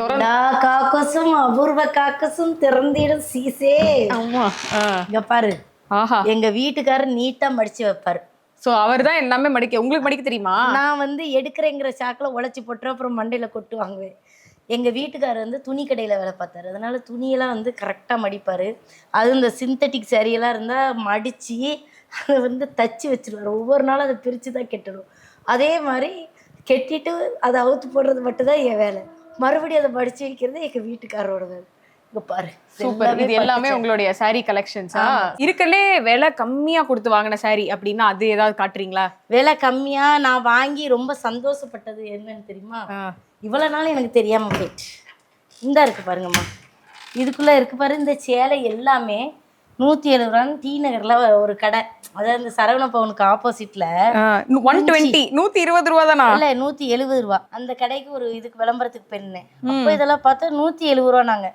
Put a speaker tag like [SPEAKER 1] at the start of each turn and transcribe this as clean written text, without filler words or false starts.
[SPEAKER 1] எல்லா காக்கசும் அபூர்வ காக்கசும் திறந்திடும் சீசே.
[SPEAKER 2] ஆமா.
[SPEAKER 1] இங்க பாரு,
[SPEAKER 2] ஆஹா.
[SPEAKER 1] எங்க வீட்டுக்காரர் நீட்டா மடிச்சு வைப்பாரு.
[SPEAKER 2] சோ அவர் தான் எல்லாமே மடிக்க. உங்களுக்கு மடிக்க தெரியுமா?
[SPEAKER 1] நான் வந்து எடுக்கிறேங்கிற சாக்கில் உழைச்சி போட்டு அப்புறம் மண்டையில் கொட்டு வாங்குவேன். எங்கள் வீட்டுக்காரர் வந்து துணி கடையில் வேலை பார்த்தாரு. அதனால துணியெல்லாம் வந்து கரெக்டாக மடிப்பார். அது இந்த சிந்தட்டிக் சேரீயெல்லாம் இருந்தால் மடித்து அதை வந்து தச்சு வச்சுருவார். ஒவ்வொரு நாளும் அதை பிரித்து தான் கெட்டணும். அதே மாதிரி கெட்டிட்டு அதை அவுத்து போடுறது மட்டும்தான் என் வேலை. மறுபடியும் அதை மடித்து வைக்கிறது எங்கள் வீட்டுக்காரரோட வேலை. இங்கே பாரு,
[SPEAKER 2] சூப்பர். இது எல்லாமே உங்களுடைய சாரி கலெக்ஷன்ஸா? இருக்கலே விலை கம்மியா கொடுத்து வாங்கின சாரி அப்படின்னா அது ஏதாவது காட்டுறீங்களா?
[SPEAKER 1] விலை கம்மியா நான் வாங்கி ரொம்ப சந்தோஷப்பட்டது என்னன்னு தெரியுமா? இவ்வளோ நாள் எனக்கு தெரியாம போயிட்டு. இந்த இருக்கு பாருங்கம்மா, இதுக்குள்ள இருக்கு பாரு. இந்த சேலை எல்லாமே 170 ரூபான்னு டி நகர்ல ஒரு கடை, அதாவது இந்த சரவண பவனுக்கு ஆப்போசிட்ல
[SPEAKER 2] 120 120 ரூபா தானா?
[SPEAKER 1] இல்ல 170 ரூபா. அந்த கடைக்கு ஒரு இதுக்கு விளம்பரத்துக்கு போயிருந்தேன். அப்போ இதெல்லாம் பார்த்தா 170 ரூபா. நாங்க